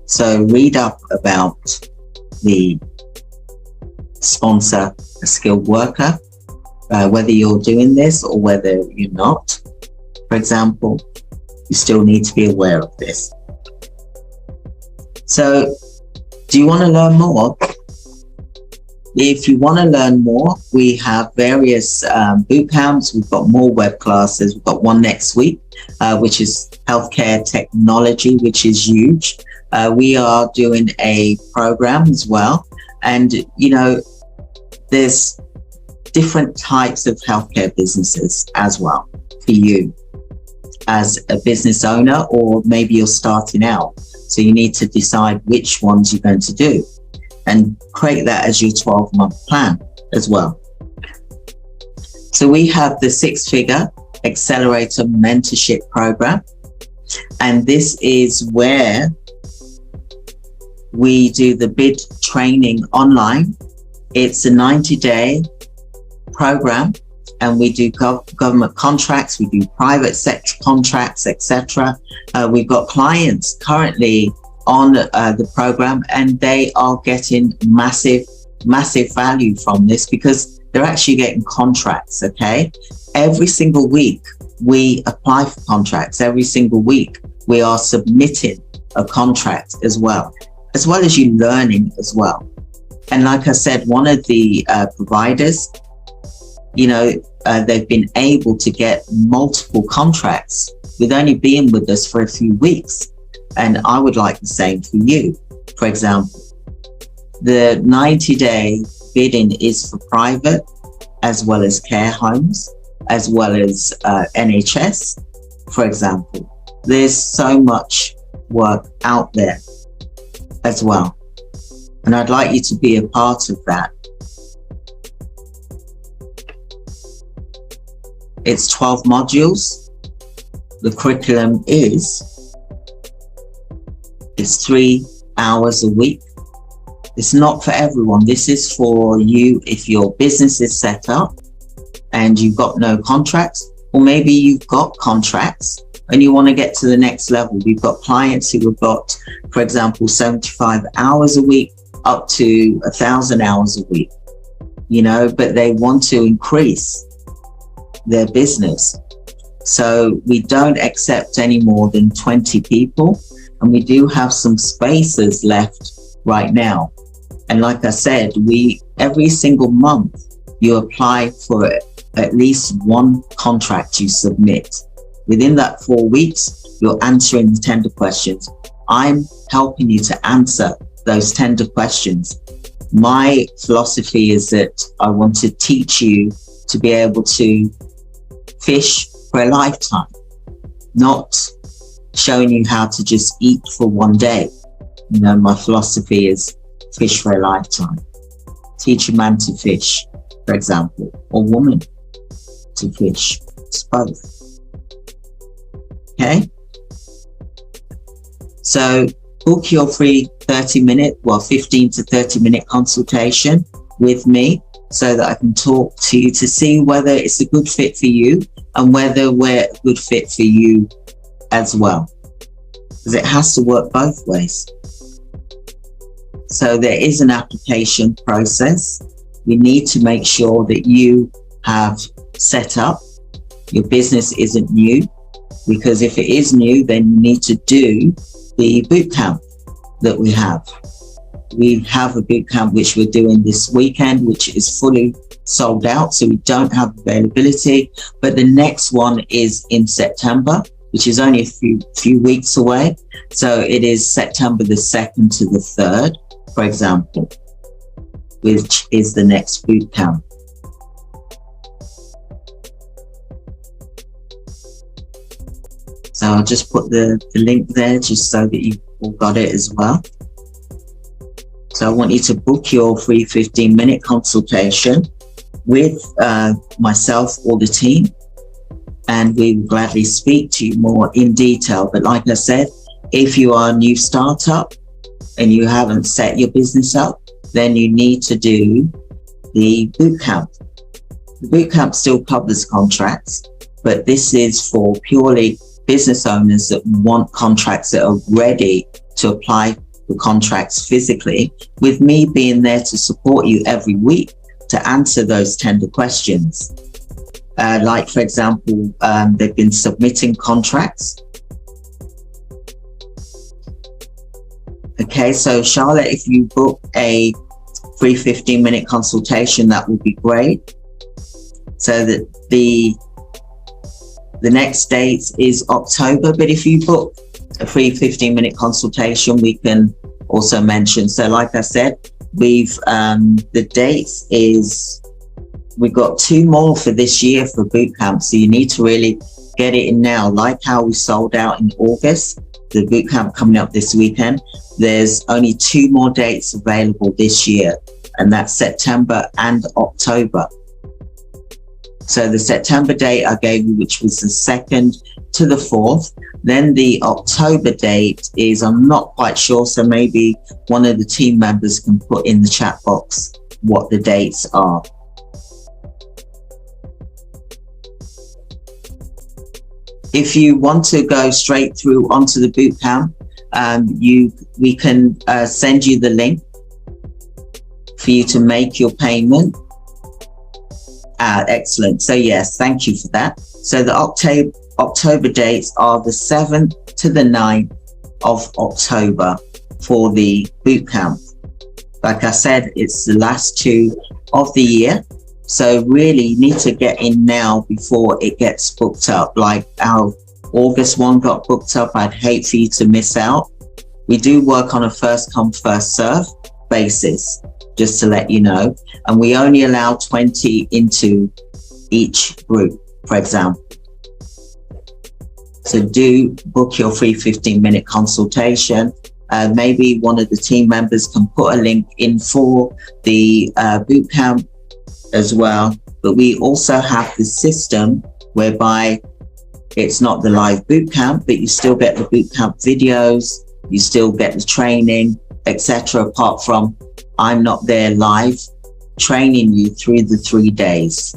So read up about the sponsor a skilled worker, whether you're doing this or whether you're not. For example, you still need to be aware of this. So do you want to learn more? If you want to learn more, we have various boot camps. We've got more web classes. We've got one next week, which is healthcare technology, which is huge. We are doing a program as well. And, you know, there's different types of healthcare businesses as well for you as a business owner, or maybe you're starting out. So you need to decide which ones you're going to do and create that as your 12-month plan as well. So we have the 6-figure accelerator mentorship program. And this is where we do the bid training online. It's a 90-day program, and we do government contracts, we do private sector contracts, etc. We've got clients currently on the program, and they are getting massive value from this because they're actually getting contracts. Okay, every single week we apply for contracts. Every single week we are submitting a contract as well as you learning as well. And like I said, one of the providers, you know, they've been able to get multiple contracts with only being with us for a few weeks. And I would like the same for you. For example, the 90-day bidding is for private as well as care homes, as well as NHS, for example. There's so much work out there as well. And I'd like you to be a part of that. It's 12 modules. The curriculum is 3 hours a week. It's not for everyone. This is for you if your business is set up and you've got no contracts, or maybe you've got contracts and you want to get to the next level. We've got clients who have got, for example, 75 hours a week up to 1,000 hours a week, you know, but they want to increase their business. So we don't accept any more than 20 people, and we do have some spaces left right now. And like I said, every single month you apply for at least one contract you submit. Within that 4 weeks, you're answering the tender questions. I'm helping you to answer those tender questions. My philosophy is that I want to teach you to be able to fish for a lifetime, not showing you how to just eat for one day. You know, my philosophy is fish for a lifetime. Teach a man to fish, for example, or woman to fish. It's both. Okay? So book your free 15 to 30 minute consultation with me so that I can talk to you to see whether it's a good fit for you and whether we're a good fit for you as well. Because it has to work both ways. So there is an application process. We need to make sure that you have set up. Your business isn't new, because if it is new, then you need to do the boot camp that we have. We have a boot camp which we're doing this weekend, which is fully sold out, so we don't have availability. But the next one is in September, which is only a few weeks away. So it is September the 2nd to the 3rd, for example, which is the next boot camp. So I'll just put the link there just so that you've all got it as well. So I want you to book your free 15-minute consultation with myself or the team, and we will gladly speak to you more in detail. But like I said, if you are a new startup and you haven't set your business up, then you need to do the boot camp. The boot camp still covers contracts, but this is for purely business owners that want contracts that are ready to apply the contracts physically, with me being there to support you every week to answer those tender questions. Like, for example, they've been submitting contracts. Okay, so Charlotte, if you book a free 15-minute consultation, that would be great. So that the next date is October, but if you book a free 15-minute consultation, we can also mention. So like I said, we've the dates is, we've got 2 more for this year for bootcamp, so you need to really get it in now. Like how we sold out in August, the bootcamp coming up this weekend, there's only 2 more dates available this year, and that's September and October. So the September date I gave you, which was the 2nd to the 4th. Then the October date is, I'm not quite sure, so maybe one of the team members can put in the chat box what the dates are. If you want to go straight through onto the bootcamp, we can send you the link for you to make your payment. Excellent. So yes, thank you for that. So the October dates are the 7th to the 9th of October for the bootcamp. Like I said, it's the last 2 of the year. So really you need to get in now before it gets booked up. Like our August one got booked up. I'd hate for you to miss out. We do work on a first come, first serve basis, just to let you know. And we only allow 20 into each group, for example. So do book your free 15-minute consultation. Maybe one of the team members can put a link in for the bootcamp as well. But we also have the system whereby it's not the live bootcamp, but you still get the bootcamp videos, you still get the training, etc. Apart from I'm not there live training you through the 3 days.